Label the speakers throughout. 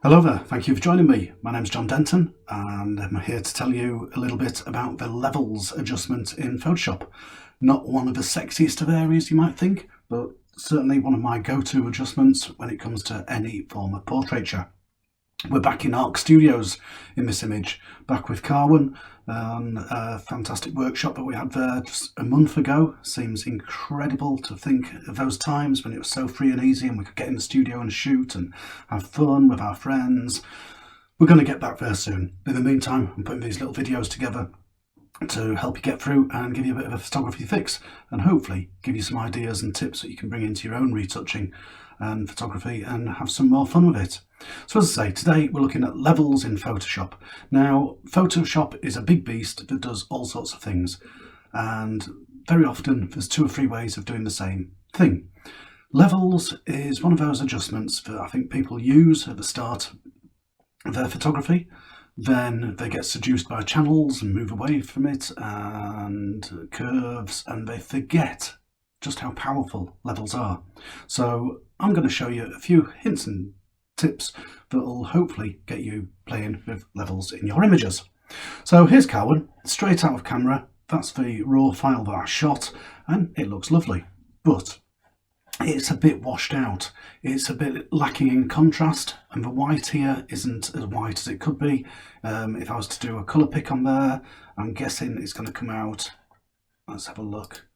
Speaker 1: Hello there, thank you for joining me. My name's Denton and I'm here to tell you a little bit about the levels adjustment in Photoshop. Not one of the sexiest of areas you might think, but certainly one of my go-to adjustments when it comes to any form of portraiture. We're back in Arc Studios in this image, back with Carwin, a fantastic workshop that we had there just a month ago. Seems incredible to think of those times when it was so free and easy and we could get in the studio and shoot and have fun with our friends. We're going to get back there soon. In the meantime, I'm putting these little videos together to help you get through and give you a bit of a photography fix and hopefully give you some ideas and tips that you can bring into your own retouching and photography and have some more fun with it. So as I say, today we're looking at levels in Photoshop. Now, Photoshop is a big beast that does all sorts of things, and very often there's 2 or 3 ways of doing the same thing. Levels is one of those adjustments that I think people use at the start of their photography. Then they get seduced by channels and move away from it and curves, and they forget just how powerful levels are. So I'm going to show you a few hints and tips that will hopefully get you playing with levels in your images. So here's Carwin, straight out of camera. That's the raw file that I shot and it looks lovely, but it's a bit washed out. It's a bit lacking in contrast, and the white here isn't as white as it could be. If I was to do a colour pick on there, I'm guessing it's going to come out, let's have a look,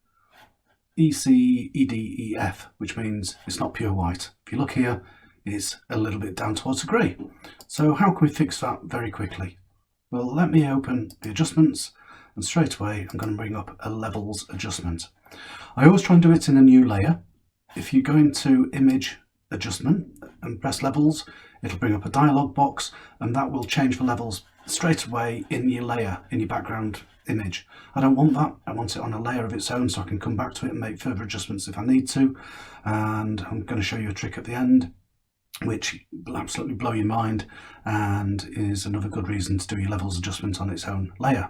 Speaker 1: ECEDEF, which means it's not pure white. If you look here, it's a little bit down towards the grey. So how can we fix that very quickly? Well, let me open the adjustments, and straight away I'm going to bring up a levels adjustment. I always try and do it in a new layer. If you go into image adjustment and press levels, it'll bring up a dialog box and that will change the levels straight away in your layer, in your background image. I don't want that. I want it on a layer of its own so I can come back to it and make further adjustments if I need to. And I'm going to show you a trick at the end which will absolutely blow your mind and is another good reason to do your levels adjustment on its own layer.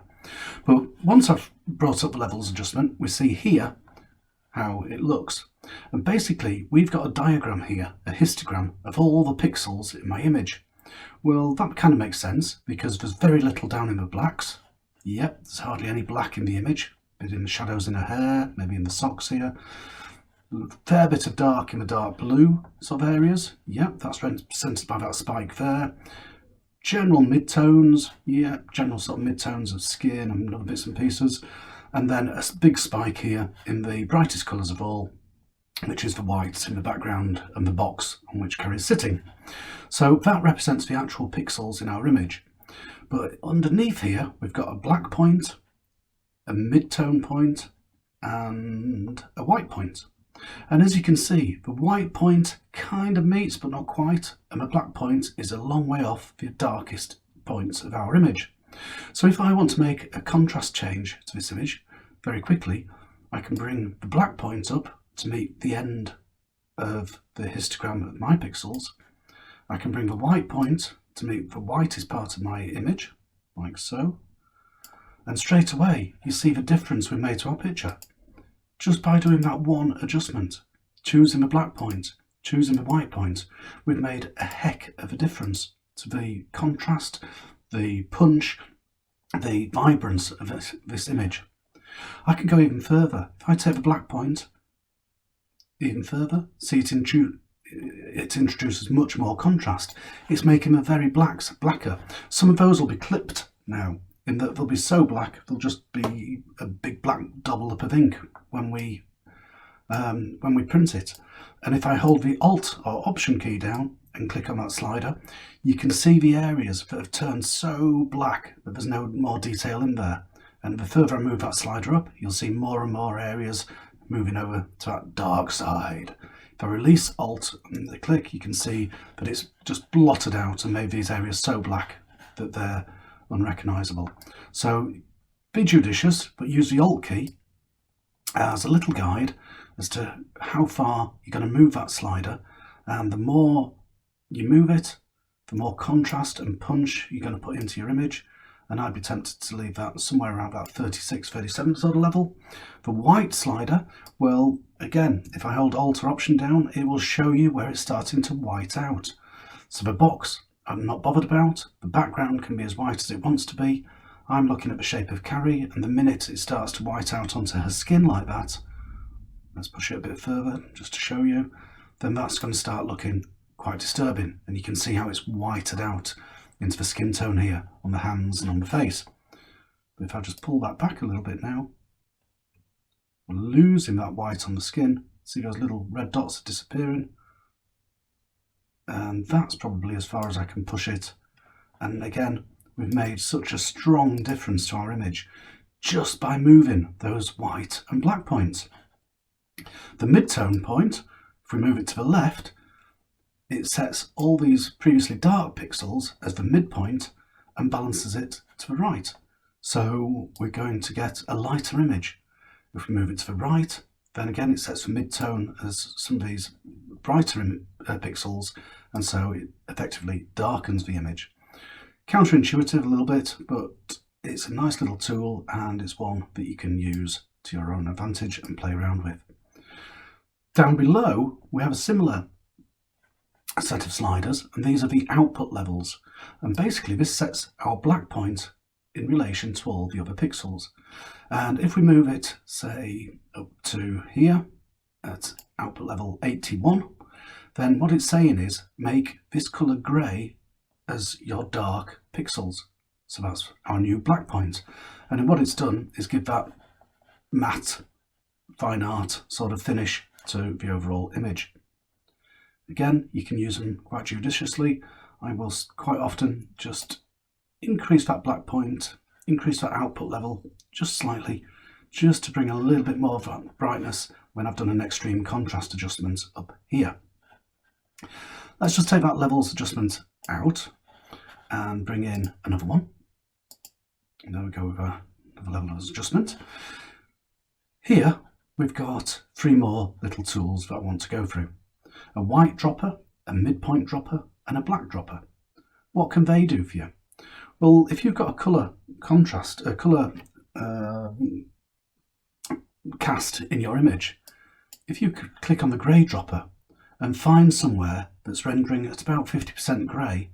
Speaker 1: But once I've brought up the levels adjustment, we see here how it looks. And basically we've got a diagram here, a histogram of all the pixels in my image. Well, that kind of makes sense because there's very little down in the blacks. Yep, there's hardly any black in the image. A bit in the shadows in her hair, maybe in the socks here. A fair bit of dark in the dark blue sort of areas. Yep, that's represented by that spike there. General midtones, yeah, general sort of midtones of skin and other bits and pieces. And then a big spike here in the brightest colours of all, which is the white in the background and the box on which Carrie's sitting. So that represents the actual pixels in our image. But underneath here, we've got a black point, a mid-tone point, and a white point. And as you can see, the white point kind of meets, but not quite, and the black point is a long way off the darkest points of our image. So if I want to make a contrast change to this image very quickly, I can bring the black point up to meet the end of the histogram of my pixels. I can bring the white point to meet the whitest part of my image, like so. And straight away, you see the difference we made to our picture. Just by doing that one adjustment, choosing the black point, choosing the white point, we've made a heck of a difference to the contrast, the punch, the vibrance of this image. I can go even further. If I take the black point even further, see it introduces much more contrast. It's making the very blacks blacker. Some of those will be clipped now, in that they'll be so black they'll just be a big black dollop of ink when we print it. And if I hold the Alt or Option key down and click on that slider, you can see the areas that have turned so black that there's no more detail in there. And the further I move that slider up, you'll see more and more areas moving over to that dark side. If I release Alt and the click, you can see that it's just blotted out and made these areas so black that they're unrecognisable. So be judicious, but use the Alt key as a little guide as to how far you're going to move that slider, and the more you move it, the more contrast and punch you're going to put into your image, and I'd be tempted to leave that somewhere around that 36, 37 sort of level. The white slider, well, again, if I hold Alt or Option down, it will show you where it's starting to white out. So the box I'm not bothered about. The background can be as white as it wants to be. I'm looking at the shape of Carrie, and the minute it starts to white out onto her skin like that, let's push it a bit further just to show you, then that's going to start looking quite disturbing, and you can see how it's whited out into the skin tone here on the hands and on the face. But if I just pull that back a little bit now, we're losing that white on the skin. See those little red dots are disappearing, and that's probably as far as I can push it. And again, we've made such a strong difference to our image just by moving those white and black points. The mid-tone point, if we move it to the left, it sets all these previously dark pixels as the midpoint and balances it to the right. So we're going to get a lighter image. If we move it to the right, then again it sets the mid-tone as some of these brighter pixels, and so it effectively darkens the image. Counterintuitive a little bit, but it's a nice little tool, and it's one that you can use to your own advantage and play around with. Down below, we have a similar set of sliders, and these are the output levels. And basically this sets our black point in relation to all the other pixels. And if we move it, say, up to here at output level 81, then what it's saying is make this colour grey as your dark pixels. So that's our new black point. And then what it's done is give that matte, fine art sort of finish to the overall image. Again, you can use them quite judiciously. I will quite often just increase that black point, increase that output level just slightly, just to bring a little bit more of that brightness when I've done an extreme contrast adjustment up here. Let's just take that levels adjustment out and bring in another one. And there we go with another levels adjustment. Here we've got 3 more little tools that I want to go through. A white dropper, a midpoint dropper, and a black dropper. What can they do for you? Well, if you've got a colour contrast, a colour cast in your image, if you could click on the grey dropper and find somewhere that's rendering at about 50% grey,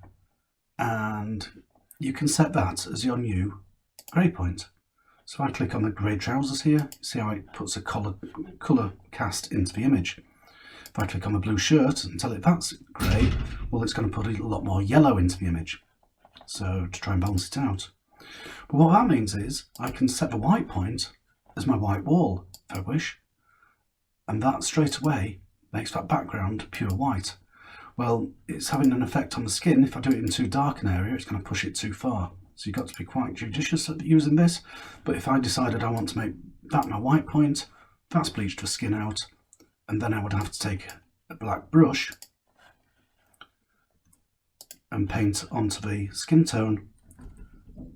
Speaker 1: and you can set that as your new grey point. So if I click on the grey trousers here, see how it puts a colour cast into the image. If I click on the blue shirt and tell it that's grey, well, it's going to put a lot more yellow into the image, so to try and balance it out. But what that means is I can set the white point as my white wall if I wish, and that straight away makes that background pure white. Well, it's having an effect on the skin. If I do it in too dark an area, it's going to push it too far. So you've got to be quite judicious at using this. But if I decided I want to make that my white point, that's bleached the skin out, and then I would have to take a black brush and paint onto the skin tone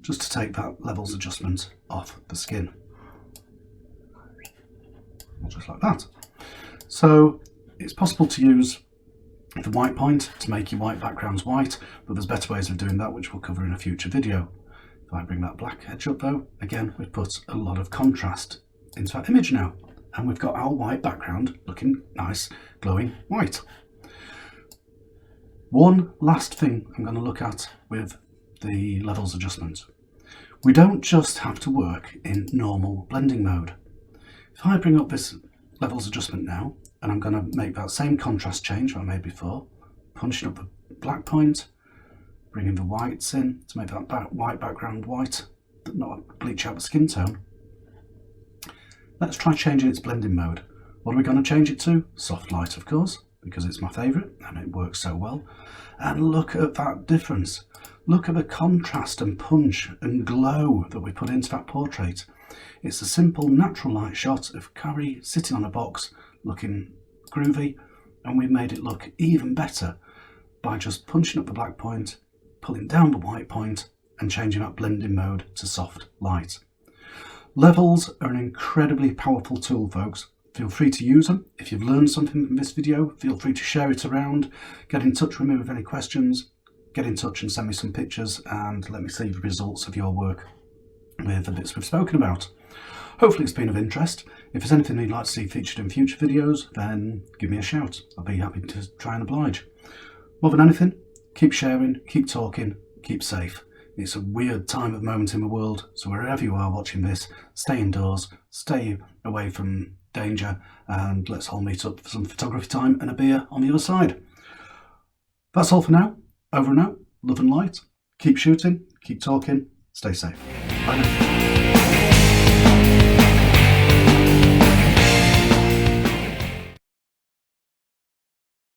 Speaker 1: just to take that levels adjustment off the skin. Just like that. So it's possible to use the white point to make your white backgrounds white, but there's better ways of doing that which we'll cover in a future video. If I bring that black edge up though, again we've put a lot of contrast into that image now, and we've got our white background looking nice, glowing white. One last thing I'm going to look at with the levels adjustment. We don't just have to work in normal blending mode. If I bring up this levels adjustment now, and I'm going to make that same contrast change I made before, punching up the black point, bringing the whites in to make that white background white, not bleach out the skin tone. Let's try changing its blending mode. What are we going to change it to? Soft light, of course, because it's my favourite and it works so well. And look at that difference. Look at the contrast and punch and glow that we put into that portrait. It's a simple natural light shot of Carrie sitting on a box looking groovy, and we made it look even better by just punching up the black point, pulling down the white point, and changing that blending mode to soft light. Levels are an incredibly powerful tool, folks. Feel free to use them. If you've learned something from this video, feel free to share it around. Get in touch with me with any questions. Get in touch and send me some pictures and let me see the results of your work with the bits we've spoken about. Hopefully it's been of interest. If there's anything you'd like to see featured in future videos, then give me a shout. I'll be happy to try and oblige. More than anything, keep sharing, keep talking, keep safe. It's a weird time at the moment in the world, so wherever you are watching this, stay indoors, stay away from danger, and let's all meet up for some photography time and a beer on the other side. That's all for now. Over and out. Love and light. Keep shooting, keep talking, stay safe. Bye now.